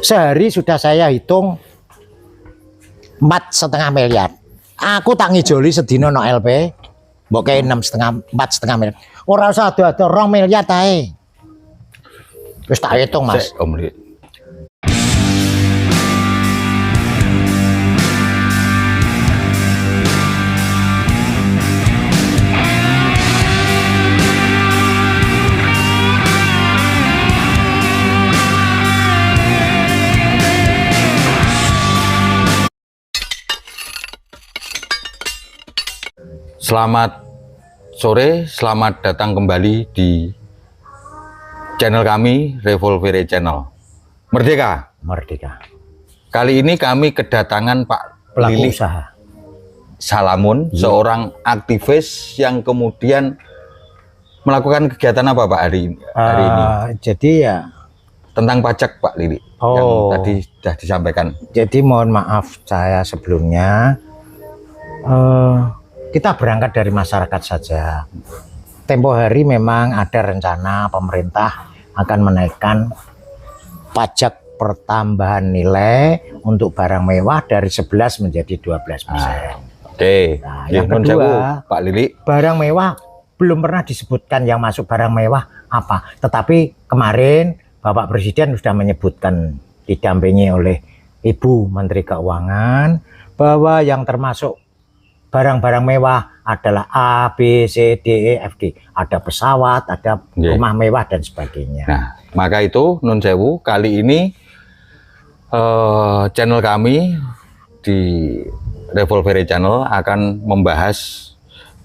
Sehari sudah saya hitung 4,5 miliar. Aku tak ngijoli sedino no LP, mbok kae 4,5 miliar. Ora usah ada 2 miliar tae. Wis tak hitung, Mas. Om Li. Selamat sore, selamat datang kembali di channel kami, Revolvere Channel. Merdeka. Merdeka. Kali ini kami kedatangan Pak Pelaku Lili usaha Salamun, seorang aktivis yang kemudian melakukan kegiatan apa Pak hari ini? Jadi ya Tentang pajak Pak Lili yang tadi sudah disampaikan. Jadi mohon maaf saya sebelumnya. Kita berangkat dari masyarakat saja. Tempo hari memang ada rencana pemerintah akan menaikkan pajak pertambahan nilai untuk barang mewah dari 11 menjadi 12%. Oke. Nah, yang kedua, Pak Lili, barang mewah belum pernah disebutkan yang masuk barang mewah apa. Tetapi kemarin Bapak Presiden sudah menyebutkan didampingi oleh Ibu Menteri Keuangan bahwa yang termasuk barang-barang mewah adalah A, B, C, D, E, F, G. Ada pesawat, ada rumah mewah dan sebagainya. Nah, maka itu Nun Sewu, kali ini channel kami di Revolvere Channel akan membahas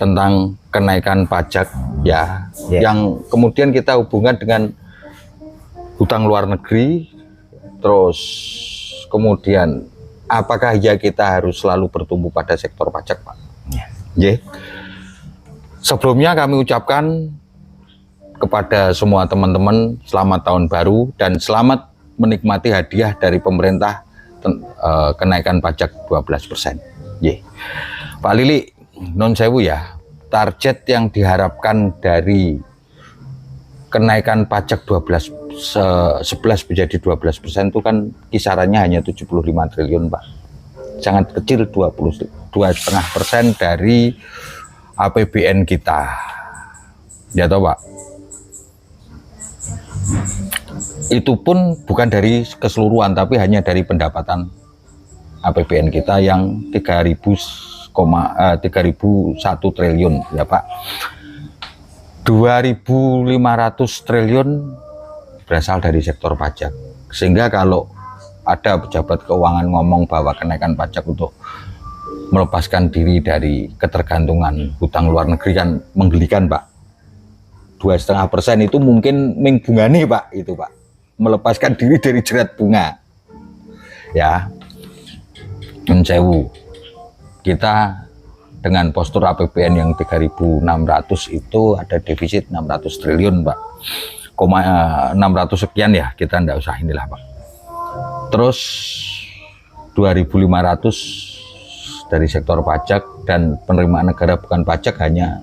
tentang kenaikan pajak yang kemudian kita hubungkan dengan hutang luar negeri, terus kemudian apakah ya kita harus selalu bertumbuh pada sektor pajak, Pak? Ya. Sebelumnya kami ucapkan kepada semua teman-teman selamat tahun baru dan selamat menikmati hadiah dari pemerintah kenaikan pajak 12%. Ya. Pak Lili, non sewu ya, target yang diharapkan dari kenaikan pajak 11 menjadi 12% itu kan kisarannya hanya 75 triliun Pak. Sangat kecil, 2,5% dari APBN kita. Ya toh Pak. Itu pun bukan dari keseluruhan tapi hanya dari pendapatan APBN kita yang 3.001 triliun ya Pak. 2.500 triliun berasal dari sektor pajak, sehingga kalau ada pejabat keuangan ngomong bahwa kenaikan pajak untuk melepaskan diri dari ketergantungan hutang luar negeri kan menggelikan Pak. 2,5% itu mungkin mengbungani Pak, itu Pak, melepaskan diri dari jerat bunga ya. Nun sewu, kita dengan postur APBN yang 3.600 itu ada defisit 600 triliun Pak, 600 sekian ya, kita ndak usah inilah Pak. Terus 2.500 dari sektor pajak dan penerimaan negara bukan pajak hanya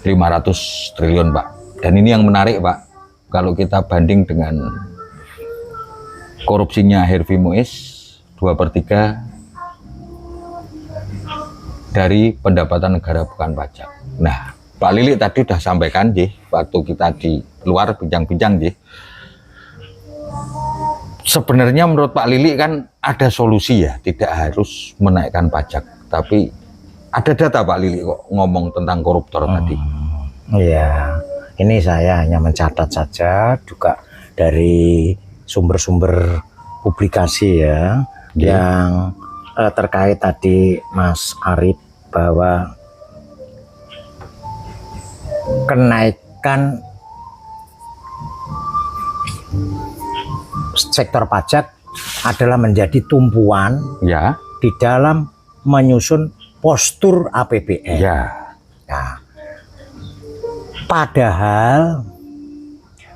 500 triliun Pak. Dan ini yang menarik Pak, kalau kita banding dengan korupsinya Hervi Muiz 2/3 dari pendapatan negara bukan pajak. Nah, Pak Lili tadi sudah sampaikan waktu kita di luar bincang-bincang sebenarnya menurut Pak Lili kan ada solusi ya, tidak harus menaikkan pajak, tapi ada data Pak Lili kok ngomong tentang koruptor tadi. Iya, ini saya hanya mencatat saja juga dari sumber-sumber publikasi ya, yang terkait tadi Mas Arif bahwa kenaikan sektor pajak adalah menjadi tumpuan ya di dalam menyusun postur APBN. Ya. Nah, padahal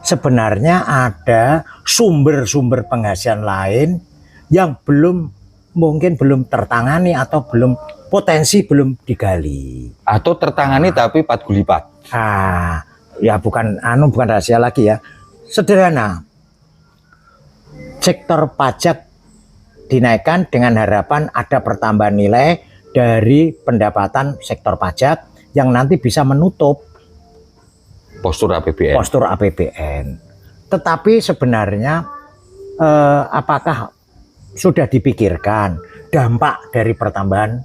sebenarnya ada sumber-sumber penghasilan lain yang mungkin belum tertangani atau potensi belum digali. Atau tertangani tapi patgulipat. Ya bukan rahasia lagi ya. Sederhana. sektor pajak dinaikkan dengan harapan ada pertambahan nilai dari pendapatan sektor pajak yang nanti bisa menutup postur APBN. Tetapi sebenarnya apakah sudah dipikirkan dampak dari pertambahan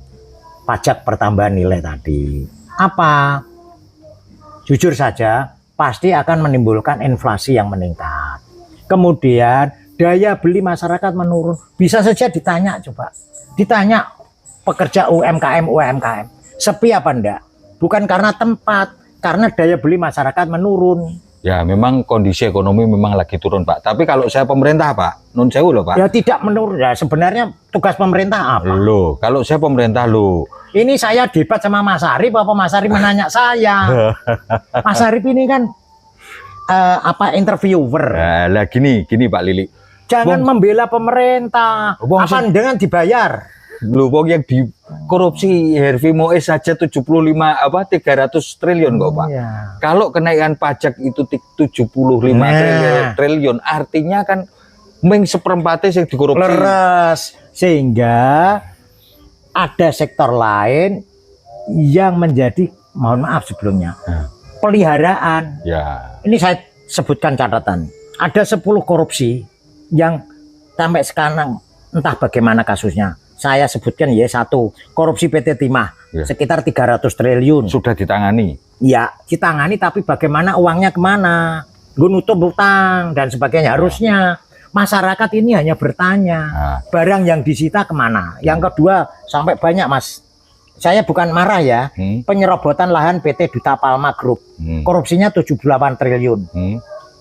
pajak pertambahan nilai tadi? Apa? Jujur saja, pasti akan menimbulkan inflasi yang meningkat. Kemudian daya beli masyarakat menurun. Bisa saja ditanya, coba. Ditanya pekerja UMKM, sepi apa enggak? Bukan karena tempat, karena daya beli masyarakat menurun. Ya, memang kondisi ekonomi memang lagi turun, Pak. Tapi kalau saya pemerintah, Pak, nun sewu loh, Pak. Ya tidak menurun. Ya sebenarnya tugas pemerintah apa? Loh, kalau saya pemerintah loh. Ini saya debat sama Mas Arif, apa Mas Arif menanya saya? Mas Arif ini kan interviewer. Lah gini Pak Lili. Jangan membela pemerintah. Apa dengan dibayar? Loh, wong yang dikorupsi Harvey Mois saja 300 triliun kok, Pak. Ya. Kalau kenaikan pajak itu 75 triliun, artinya kan meng seperempatnya yang dikorupsi. Leres. Sehingga ada sektor lain yang menjadi, mohon maaf sebelumnya, peliharaan. Ya. Ini saya sebutkan catatan. Ada 10 korupsi yang sampai sekarang entah bagaimana kasusnya. Saya sebutkan ya, satu, korupsi PT Timah ya, sekitar 300 triliun. Sudah ditangani. Ya, ditangani, tapi bagaimana uangnya kemana? Gue nutup utang dan sebagainya. Harusnya masyarakat ini hanya bertanya, barang yang disita kemana? Yang kedua, sampai banyak Mas. Saya bukan marah ya, penyerobotan lahan PT Duta Palma Group. Korupsinya 78 triliun.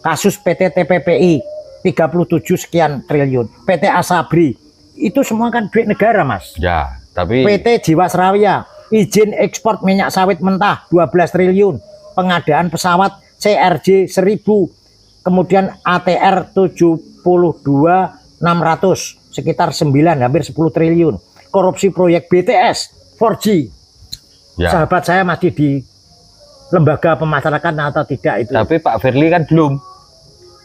Kasus PT TPPI 37 sekian triliun. PT Asabri itu semua kan duit negara Mas. Ya, tapi PT Jiwasraya izin ekspor minyak sawit mentah 12 triliun. Pengadaan pesawat CRJ 1000, kemudian ATR 72.600 sekitar 9 hampir 10 triliun. Korupsi proyek BTS 4G. Ya. Sahabat saya masih di lembaga pemasyarakatan atau tidak itu. Tapi Pak Firly kan belum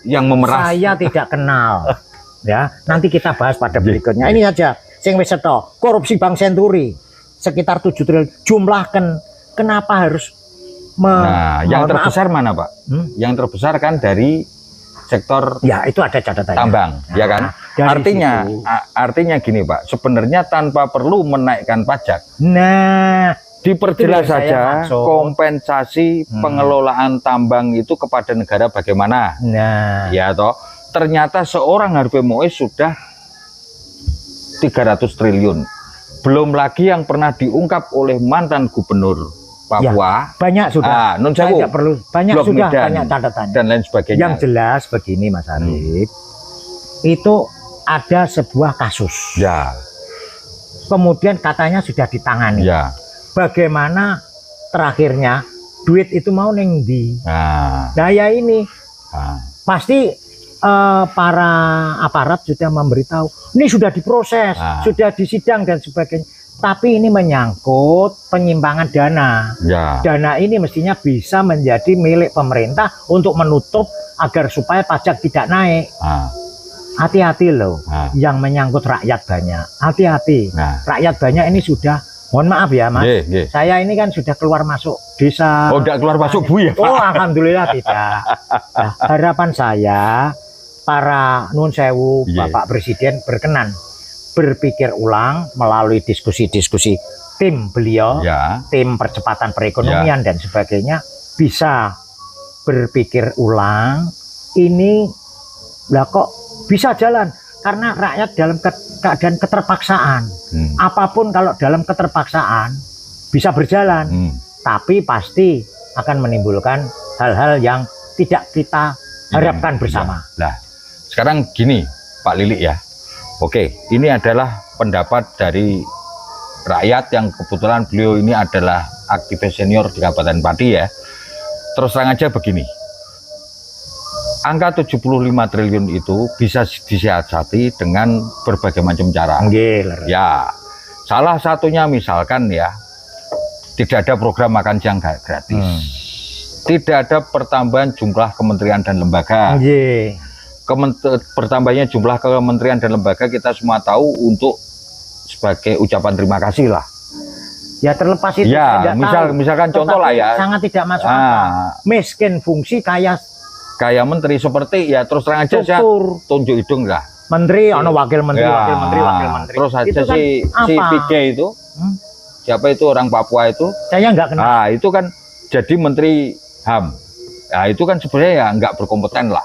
yang memeras. Saya tidak kenal. Ya, nanti kita bahas pada berikutnya. Ini saja sing wis seto. Korupsi Bank Senturi sekitar 7 triliun. Jumlahkan, kenapa harus yang terbesar mana, Pak? Yang terbesar kan dari sektor, ya itu ada catatannya, tambang, ya kan? Artinya gini, Pak, sebenarnya tanpa perlu menaikkan pajak. Diperjelas saja kompensasi pengelolaan tambang itu kepada negara bagaimana. Ya toh. Ternyata seorang Harvey Mois sudah 300 triliun. Belum lagi yang pernah diungkap oleh mantan gubernur Papua. Ya, banyak sudah. Tidak perlu banyak sudah, banyak catatan dan lain sebagainya. Yang jelas begini Mas Arif. Itu ada sebuah kasus. Ya. Kemudian katanya sudah ditangani. Ya. Bagaimana terakhirnya duit itu mau neng di. Nah ya ini. Pasti para aparat sudah memberitahu, ini sudah diproses, sudah disidang dan sebagainya. Tapi ini menyangkut penyimpangan dana. Ya. Dana ini mestinya bisa menjadi milik pemerintah untuk menutup agar supaya pajak tidak naik. Hati-hati loh, yang menyangkut rakyat banyak. Hati-hati, rakyat banyak ini sudah, mohon maaf ya Mas, saya ini kan sudah keluar masuk desa. Oh, udah keluar masuk Bu ya Pak? Oh, alhamdulillah tidak. Nah, harapan saya, para nun sewu, Bapak Presiden berkenan berpikir ulang melalui diskusi-diskusi tim beliau, tim percepatan perekonomian dan sebagainya, bisa berpikir ulang. Ini lah kok bisa jalan karena rakyat dalam keadaan keterpaksaan. Apapun kalau dalam keterpaksaan bisa berjalan, tapi pasti akan menimbulkan hal-hal yang tidak kita harapkan bersama. Nah, sekarang gini Pak Lili ya. Oke, ini adalah pendapat dari rakyat yang kebetulan beliau ini adalah aktivis senior di Kabupaten Pati ya. Terus terang aja begini. Angka 75 triliun itu bisa disiasati dengan berbagai macam cara. Ya, salah satunya misalkan ya, tidak ada program makan siang gratis. Tidak ada pertambahan jumlah kementerian dan lembaga. bertambahnya jumlah kementerian dan lembaga kita semua tahu untuk sebagai ucapan terima kasih lah. Ya terlepas itu Ya, tidak misalkan tahu. contoh lah Tetapi ya. sangat tidak masuk akal. Miskin fungsi kaya Kayak menteri seperti ya terus terang aja saya struktur. tunjuk hidung lah. Menteri, ono wakil menteri, Ya, wakil menteri, wakil menteri. Terus aja Itu kan si apa? Pige itu, siapa itu orang Papua itu? Saya nggak kenal. Nah itu kan jadi menteri HAM. Nah itu kan sebenarnya ya nggak berkompeten lah.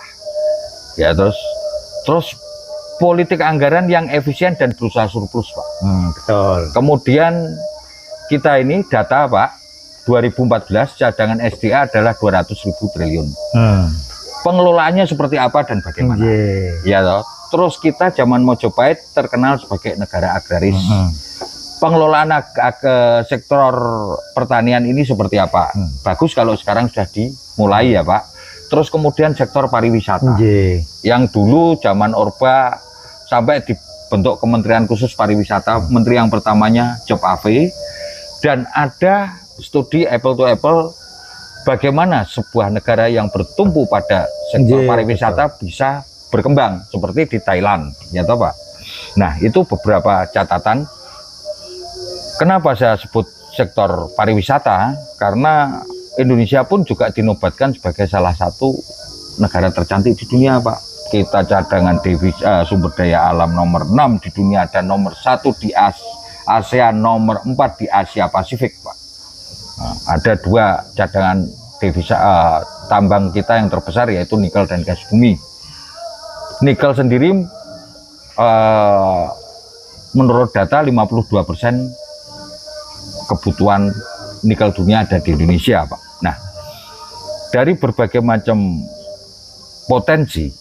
Ya terus politik anggaran yang efisien dan berusaha surplus Pak. Betul. Kemudian kita ini data Pak, 2014 cadangan SDA adalah 200.000 triliun. Pengelolaannya seperti apa dan bagaimana? Ya toh. Terus kita zaman Mojopahit terkenal sebagai negara agraris. Pengelolaan sektor pertanian ini seperti apa? Bagus kalau sekarang sudah dimulai ya Pak. Terus kemudian sektor pariwisata. Yang dulu zaman Orba sampai dibentuk Kementerian Khusus Pariwisata, menteri yang pertamanya Job AV, dan ada studi apple to apple bagaimana sebuah negara yang bertumpu pada sektor pariwisata bisa berkembang seperti di Thailand, ya toh Pak. Nah itu beberapa catatan. Kenapa saya sebut sektor pariwisata? Karena Indonesia pun juga dinobatkan sebagai salah satu negara tercantik di dunia Pak. Kita cadangan devisa sumber daya alam nomor 6 di dunia dan nomor 1 di ASEAN, nomor 4 di Asia Pasifik Pak. Nah, ada 2 cadangan devisa tambang kita yang terbesar yaitu nikel dan gas bumi. Nikel sendiri menurut data 52% kebutuhan nikel dunia ada di Indonesia Pak. Nah dari berbagai macam potensi,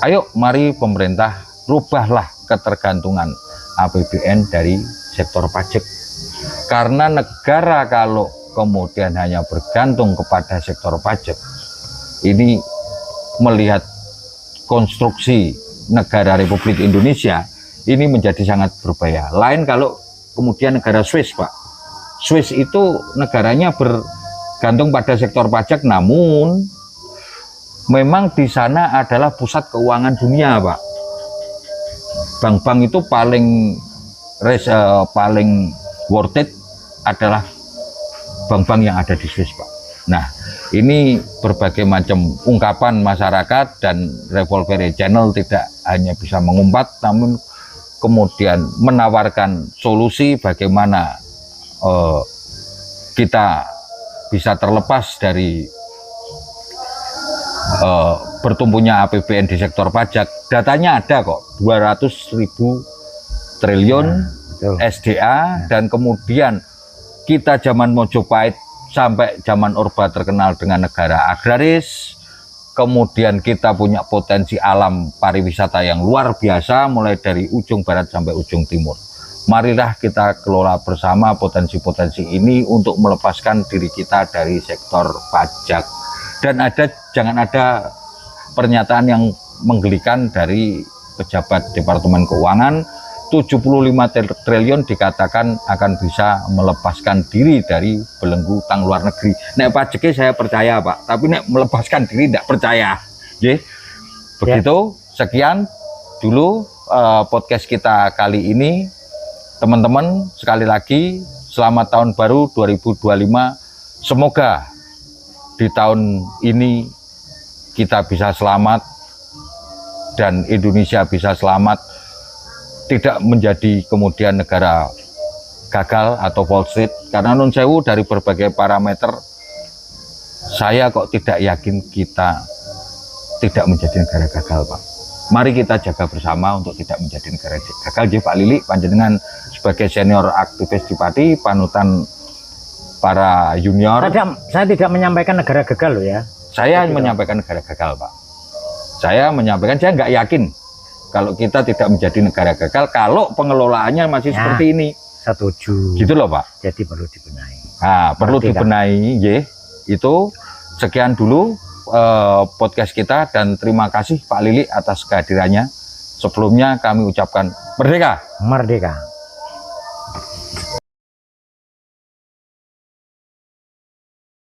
ayo mari pemerintah rubahlah ketergantungan APBN dari sektor pajak. Karena negara kalau kemudian hanya bergantung kepada sektor pajak, ini melihat konstruksi negara Republik Indonesia ini menjadi sangat berbahaya. Lain kalau kemudian negara Swiss Pak. Swiss itu negaranya bergantung pada sektor pajak, namun memang di sana adalah pusat keuangan dunia Pak. Bank-bank itu paling worth it adalah bank-bank yang ada di Swiss Pak. Nah ini berbagai macam ungkapan masyarakat dan Revolver Channel tidak hanya bisa mengumpat, namun kemudian menawarkan solusi bagaimana kita bisa terlepas dari bertumpunya APBN di sektor pajak. Datanya ada kok, 200.000 triliun SDA, dan kemudian kita zaman Mojopahit sampai zaman Orba terkenal dengan negara agraris. Kemudian kita punya potensi alam pariwisata yang luar biasa mulai dari ujung barat sampai ujung timur. Marilah kita kelola bersama potensi-potensi ini untuk melepaskan diri kita dari sektor pajak. Dan jangan ada pernyataan yang menggelikan dari pejabat Departemen Keuangan, 75 triliun dikatakan akan bisa melepaskan diri dari belenggu utang luar negeri. Nek pajaknya saya percaya Pak, tapi nek melepaskan diri tidak percaya. Begitu, sekian dulu podcast kita kali ini. Teman-teman, sekali lagi selamat tahun baru 2025. Semoga di tahun ini kita bisa selamat dan Indonesia bisa selamat, tidak menjadi kemudian negara gagal atau Wall Street. Karena nun sewu dari berbagai parameter saya kok tidak yakin kita tidak menjadi negara gagal Pak. Mari kita jaga bersama untuk tidak menjadi negara gagal. Jadi Pak Lili panjenengan sebagai senior aktivis di Pati, panutan para junior. Saya tidak menyampaikan negara gagal loh ya. Saya menyampaikan negara gagal Pak. Saya menyampaikan saya nggak yakin kalau kita tidak menjadi negara gagal kalau pengelolaannya masih seperti ini. Setuju. Gitu loh Pak. Jadi perlu dibenahi. Nah, perlu dibenahi, itu sekian dulu podcast kita, dan terima kasih Pak Lili atas kehadirannya. Sebelumnya kami ucapkan merdeka. Merdeka.